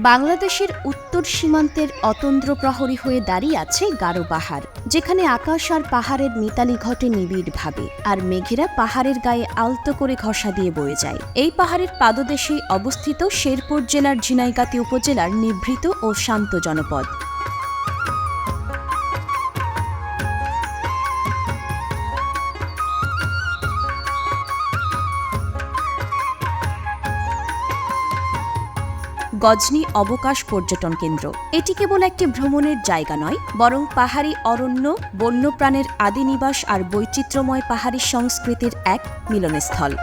বাংলাদেশের উত্তর সীমান্তের অতন্দ্র প্রহরী হয়ে দাঁড়িয়ে আছে গারো পাহাড়, যেখানে আকাশ আর পাহাড়ের মিতালি ঘটে নিবিড়ভাবে, আর মেঘেরা পাহাড়ের গায়ে আলতো করে ঘষা দিয়ে বয়ে যায়। এই পাহাড়ের পাদদেশে অবস্থিত শেরপুর জেলার ঝিনাইগাতি উপজেলার নিভৃত ও শান্ত জনপদ। গজনী অবকাশ পর্যটন কেন্দ্র এটি কেবল একটি ভ্রমণের জায়গা নয়, বরং পাহাড়ি অরণ্য, বন্যপ্রাণের আদি নিবাস আর বৈচিত্র্যময় পাহাড়ি সংস্কৃতির এক মিলনস্থল।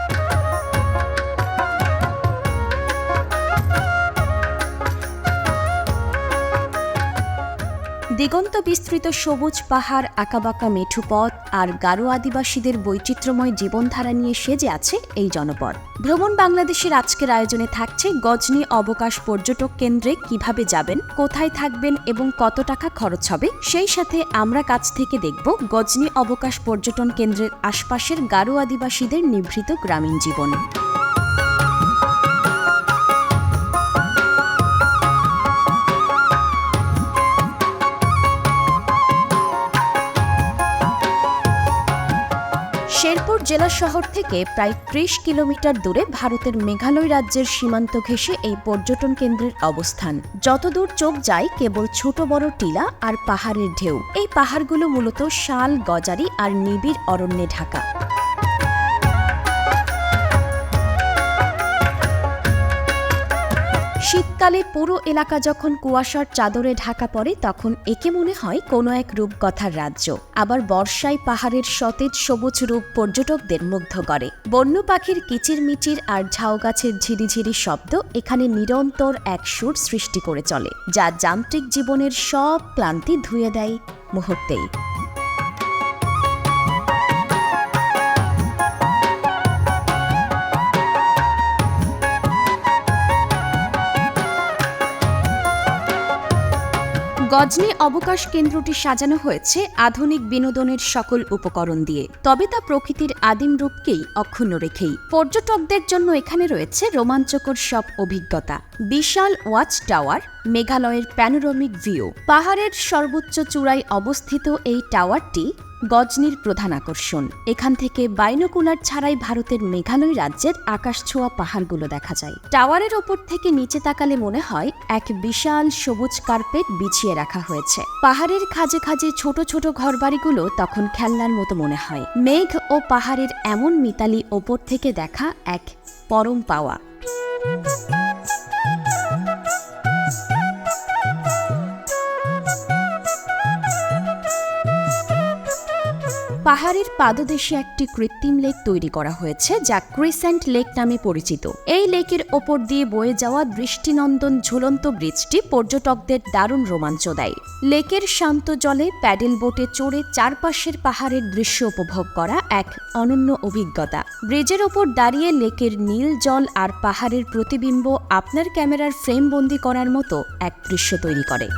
দিগন্ত বিস্তৃত সবুজ পাহাড়, আঁকাবাঁকা মেঠু পথ আর গারো আদিবাসীদের বৈচিত্র্যময় জীবনধারা নিয়ে সেজে আছে এই জনপদ। ভ্রমণ বাংলাদেশের আজকের আয়োজনে থাকছে গজনী অবকাশ পর্যটক কেন্দ্রে কিভাবে যাবেন, কোথায় থাকবেন এবং কত টাকা খরচ হবে। সেই সাথে আমরা কাছ থেকে দেখব গজনী অবকাশ পর্যটন কেন্দ্রের আশপাশের গারো আদিবাসীদের নিভৃত গ্রামীণ জীবন। শেরপুর জেলা শহর থেকে প্রায় ৩০ কিলোমিটার দূরে ভারতের মেঘালয় রাজ্যের সীমান্ত ঘেঁষে এই পর্যটন কেন্দ্রের অবস্থান। যতদূর চোখ যায় কেবল ছোট বড় টিলা আর পাহাড়ের ঢেউ। এই পাহাড়গুলো মূলত শাল, গজারি আর নিবিড় অরণ্যে ঢাকা। শীতকালে পুরো এলাকা যখন কুয়াশার চাদরে ঢাকা পড়ে, তখন একে মনে হয় কোনো এক রূপকথার রাজ্য। আবার বর্ষায় পাহাড়ের সতেজ সবুজ রূপ পর্যটকদের মুগ্ধ করে। বন্য পাখির কিচিরমিচির আর ঝাউ গাছের ঝিরিঝিরি শব্দ এখানে নিরন্তর এক সুর সৃষ্টি করে চলে, যা যান্ত্রিক জীবনের সব ক্লান্তি ধুয়ে দেয় মুহূর্তেই। গজনী অবকাশ কেন্দ্রটি সাজানো হয়েছে আধুনিক বিনোদনের সকল উপকরণ দিয়ে, তবে তা প্রকৃতির আদিম রূপকেই অক্ষুণ্ণ রেখেই। পর্যটকদের জন্য এখানে রয়েছে রোমাঞ্চকর সব অভিজ্ঞতা। বিশাল ওয়াচ টাওয়ার, মেঘালয়ের প্যানোরামিক ভিউ। পাহাড়ের সর্বোচ্চ চূড়ায় অবস্থিত এই টাওয়ারটি গজনীর প্রধান আকর্ষণ। এখান থেকে বাইনোকুলার ছাড়াই ভারতের মেঘালয় রাজ্যের আকাশছোঁয়া পাহাড়গুলো দেখা যায়। টাওয়ারের ওপর থেকে নিচে তাকালে মনে হয় এক বিশাল সবুজ কার্পেট বিছিয়ে রাখা হয়েছে। পাহাড়ের খাঁজে খাঁজে ছোট ছোট ঘরবাড়িগুলো তখন খেলনার মতো মনে হয়। মেঘ ও পাহাড়ের এমন মিতালি ওপর থেকে দেখা এক পরম পাওয়া। পাহাড়ের পাদদেশে একটি কৃত্রিম লেক তৈরি করা হয়েছে, যা ক্রিসেন্ট লেক নামে পরিচিত। এই লেকের ওপর দিয়ে বয়ে যাওয়া দৃষ্টিনন্দন ঝুলন্ত ব্রিজটি পর্যটকদের দারুণ রোমাঞ্চ দেয়। লেকের শান্ত জলে প্যাডেল বোটে চড়ে চারপাশের পাহাড়ের দৃশ্য উপভোগ করা এক অনন্য অভিজ্ঞতা। ব্রিজের ওপর দাঁড়িয়ে লেকের নীল জল আর পাহাড়ের প্রতিবিম্ব আপনার ক্যামেরার ফ্রেম বন্দি করার মতো এক দৃশ্য তৈরি করে।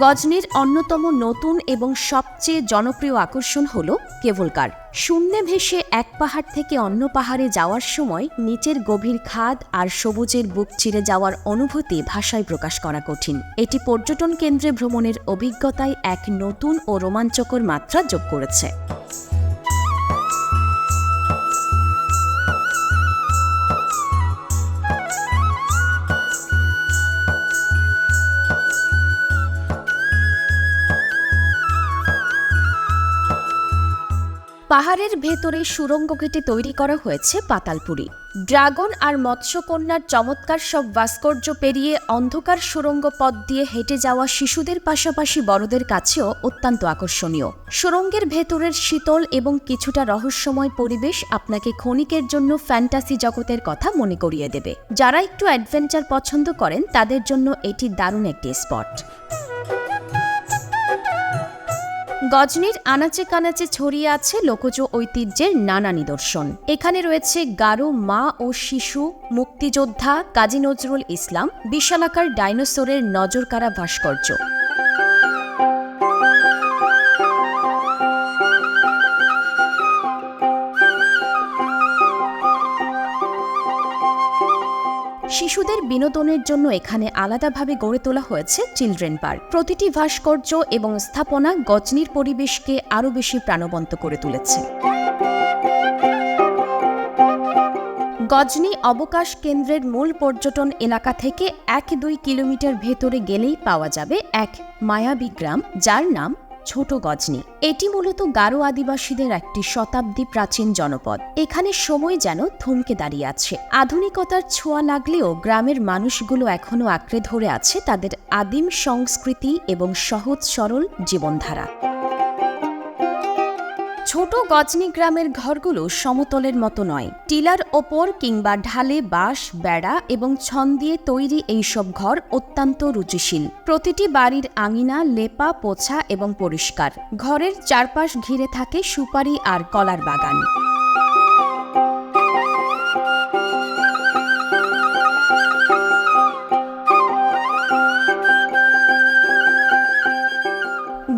গজনীর অন্যতম নতুন এবং সবচেয়ে জনপ্রিয় আকর্ষণ হল কেবল কার। শূন্যে ভেসে এক পাহাড় থেকে অন্য পাহাড়ে যাওয়ার সময় নিচের গভীর খাদ আর সবুজের বুক চিরে যাওয়ার অনুভূতি ভাষায় প্রকাশ করা কঠিন। এটি পর্যটন কেন্দ্রে ভ্রমণের অভিজ্ঞতায় এক নতুন ও রোমাঞ্চকর মাত্রা যোগ করেছে। পাহাড়ের ভেতরে সুড়ঙ্গ কেটে তৈরি করা হয়েছে পাতালপুরি। ড্রাগন আর মৎস্যকন্যার চমৎকার সব ভাস্কর্য পেরিয়ে অন্ধকার সুড়ঙ্গ পথ দিয়ে হেঁটে যাওয়া শিশুদের পাশাপাশি বড়দের কাছেও অত্যন্ত আকর্ষণীয়। সুড়ঙ্গের ভেতরের শীতল এবং কিছুটা রহস্যময় পরিবেশ আপনাকে ক্ষণিকের জন্য ফ্যান্টাসি জগতের কথা মনে করিয়ে দেবে। যারা একটু অ্যাডভেঞ্চার পছন্দ করেন তাদের জন্য এটি দারুণ একটি স্পট। গজনীর আনাচে কানাচে ছড়িয়ে আছে লোকজ ঐতিহ্যের নানা নিদর্শন। এখানে রয়েছে গারো মা ও শিশু, মুক্তিযোদ্ধা, কাজী নজরুল ইসলাম, বিশালাকার ডাইনোসরের নজরকাড়া ভাস্কর্য। শিশুদের বিনোদনের জন্য এখানে আলাদাভাবে গড়ে তোলা হয়েছে চিলড্রেন পার্ক। প্রতিটি ভাস্কর্য এবং স্থাপনা গজনির পরিবেশকে আরও বেশি প্রাণবন্ত করে তুলেছে। গজনি অবকাশ কেন্দ্রের মূল পর্যটন এলাকা থেকে 1-2 কিলোমিটার ভেতরে গেলেই পাওয়া যাবে এক মায়াবী গ্রাম, যার নাম ছোট গজনি। এটি মূলত গারো আদিবাসীদের একটি শতাব্দী প্রাচীন জনপদ। এখানে সময় যেন থমকে দাঁড়িয়ে আছে। আধুনিকতার ছোঁয়া লাগলেও গ্রামের মানুষগুলো এখনও আঁকড়ে ধরে আছে তাদের আদিম সংস্কৃতি এবং সহজ সরল জীবনধারা। ছোট গজনি গ্রামের ঘরগুলো সমতলের মতো নয়। টিলার ওপর কিংবা ঢালে বাঁশ, বেড়া এবং ছন দিয়ে তৈরি এইসব ঘর অত্যন্ত রুচিশীল। প্রতিটি বাড়ির আঙিনা লেপা, পোছা এবং পরিষ্কার। ঘরের চারপাশ ঘিরে থাকে সুপারি আর কলার বাগান।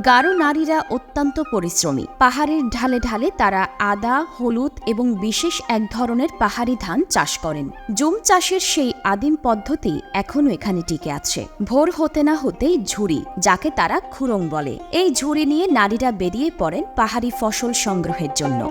গারো নারীরা অত্যন্ত পরিশ্রমী। পাহাড়ের ঢালে ঢালে তারা আদা, হলুদ এবং বিশেষ এক ধরনের পাহাড়ি ধান চাষ করেন। জুম চাষের সেই আদিম পদ্ধতি এখনও এখানে টিকে আছে। ভোর হতে না হতেই ঝুড়ি, যাকে তারা খুরং বলে, এই ঝুড়ি নিয়ে নারীরা বেরিয়ে পড়েন পাহাড়ি ফসল সংগ্রহের জন্য।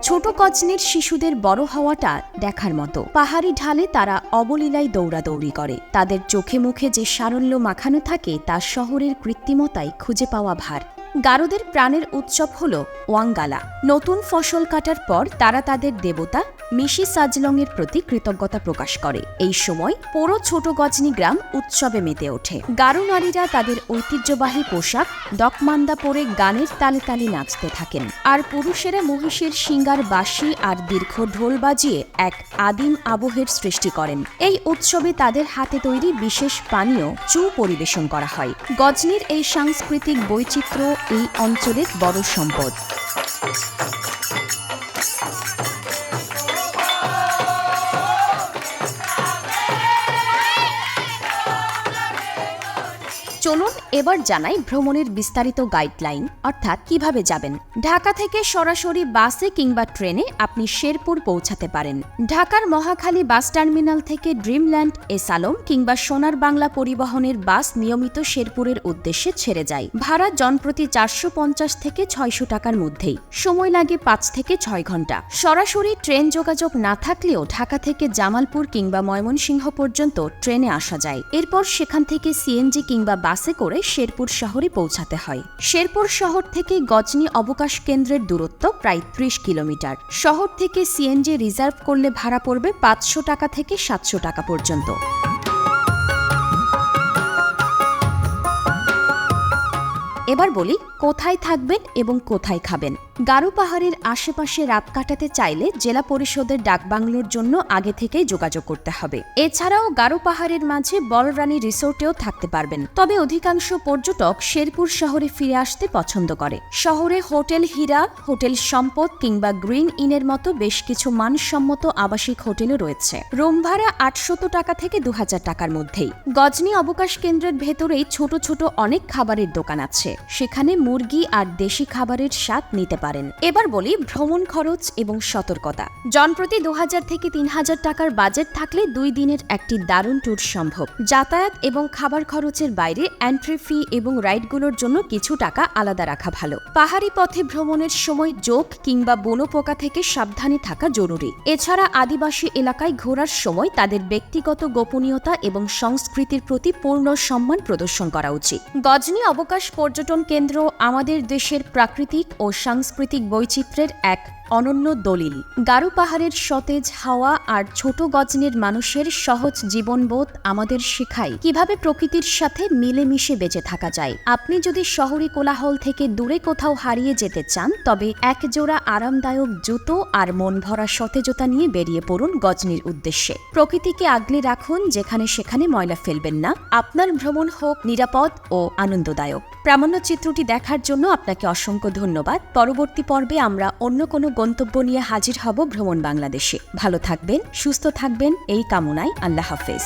ছোট গজনির শিশুদের বড় হওয়াটা দেখার মতো। পাহাড়ি ঢালে তারা অবলীলায় দৌড়াদৌড়ি করে। তাদের চোখে মুখে যে সারল্য মাখানো থাকে তা শহরের কৃত্রিমতায় খুঁজে পাওয়া ভার। গারোদের প্রাণের উৎসব হল ওয়াঙ্গালা। নতুন ফসল কাটার পর তারা তাদের দেবতা মিশি সাজলংয়ের প্রতি কৃতজ্ঞতা প্রকাশ করে। এই সময় পুরো ছোট গজনি গ্রাম উৎসবে মেতে ওঠে। গারো নারীরা তাদের ঐতিহ্যবাহী পোশাক ডকমান্দা পরে গানের তালে তালে নাচতে থাকেন, আর পুরুষেরা মহিষের শিঙ্গার বাঁশি আর দীর্ঘ ঢোল বাজিয়ে এক আদিম আবহের সৃষ্টি করেন। এই উৎসবে তাদের হাতে তৈরি বিশেষ পানীয় চু পরিবেশন করা হয়। গজনির এই সাংস্কৃতিক বৈচিত্র্য এই অঞ্চলের বড় সম্পদ। চলুন এবার জানাই ভ্রমণের বিস্তারিত গাইডলাইন, অর্থাৎ কিভাবে যাবেন। ঢাকা থেকে সরাসরি বাসে কিংবা ট্রেনে আপনি শেরপুর পৌঁছাতে পারেন। ঢাকার মহাখালী বাস টার্মিনাল থেকে ড্রিমল্যান্ড, এসালম কিংবা সোনার বাংলা পরিবহনের বাস নিয়মিত শেরপুরের উদ্দেশ্যে ছেড়ে যায়। ভাড়া জনপ্রতি 450 থেকে 600 টাকার মধ্যেই। সময় লাগে 5 থেকে 6 ঘন্টা। সরাসরি ট্রেন যোগাযোগ না থাকলেও ঢাকা থেকে জামালপুর কিংবা ময়মনসিংহ পর্যন্ত ট্রেনে আসা যায়। এরপর সেখান থেকে সিএনজি কিংবা বাসে করে শেরপুর শহরে পৌঁছাতে হয়। শেরপুর শহর থেকে গজনি অবকাশ কেন্দ্রের দূরত্ব প্রায় 30 কিলোমিটার। শহর থেকে সিএনজি রিজার্ভ করলে ভাড়া পড়বে 500 টাকা থেকে 700 টাকা পর্যন্ত। এবার বলি কোথায় থাকবেন এবং কোথায় খাবেন। গারো পাহাড়ের আশেপাশে রাত কাটাতে চাইলে জেলা পরিষদের ডাকবাংলোর জন্য আগে থেকেই যোগাযোগ করতে হবে। এছাড়াও গারো পাহাড়ের মাঝে বলরানী রিসোর্টেও থাকতে পারবেন। তবে অধিকাংশ পর্যটক শেরপুর শহরে ফিরে আসতে পছন্দ করে। শহরে হোটেল হীরা, হোটেল সম্পদ কিংবা গ্রিন ইনের মতো বেশ কিছু মানসম্মত আবাসিক হোটেলও রয়েছে। রুম ভাড়া 800 টাকা থেকে 2000 টাকার মধ্যেই। গজনি অবকাশ কেন্দ্রের ভেতরেই ছোট ছোট অনেক খাবারের দোকান আছে। সেখানে মুরগি আর দেশি খাবারের স্বাদ নিতে পারেন। এবার বলি ভ্রমণ খরচ এবং সতর্কতা। জনপ্রতি 2000 থেকে 3000 টাকার বাজেট থাকলে 2 দিনের একটি দারুণ ট্যুর সম্ভব। যাতায়াত এবং খাবার খরচের বাইরে এন্ট্রি ফি এবং রাইডগুলোর জন্য কিছু টাকা আলাদা রাখা ভালো। পাহাড়ি পথে ভ্রমণের সময় জোক কিংবা বনপোকা থেকে সাবধানে থাকা জরুরি। এছাড়া আদিবাসী এলাকায় ঘোরার সময় তাদের ব্যক্তিগত গোপনীয়তা এবং সংস্কৃতির প্রতি পূর্ণ সম্মান প্রদর্শন করা উচিত। গজনি অবকাশ পর্যটন কেন্দ্র আমাদের দেশের প্রাকৃতিক ও সাংস্কৃতিক বৈচিত্র্যের এক অনন্য দলিল। গারো পাহাড়ের সতেজ হাওয়া আর ছোট গজনির মানুষের সহজ জীবনবোধ আমাদের শেখায় কিভাবে প্রকৃতির সাথে মিলেমিশে বেঁচে থাকা যায়। আপনি যদি শহরি কোলাহল থেকে দূরে কোথাও হারিয়ে যেতে চান, তবে এক জোড়া আরামদায়ক জুতো আর মন ভরা সতেজতা নিয়ে বেরিয়ে পড়ুন গজনির উদ্দেশ্যে। প্রকৃতিকে আগলে রাখুন, যেখানে সেখানে ময়লা ফেলবেন না। আপনার ভ্রমণ হোক নিরাপদ ও আনন্দদায়ক। প্রামাণ্যচিত্রটি দেখার জন্য আপনাকে অসংখ্য ধন্যবাদ। পরবর্তী পর্বে আমরা অন্য কোনো গন্তব্য নিয়ে হাজির হব ভ্রমণ বাংলাদেশে। ভালো থাকবেন, সুস্থ থাকবেন এই কামনায়। আল্লাহ হাফেজ।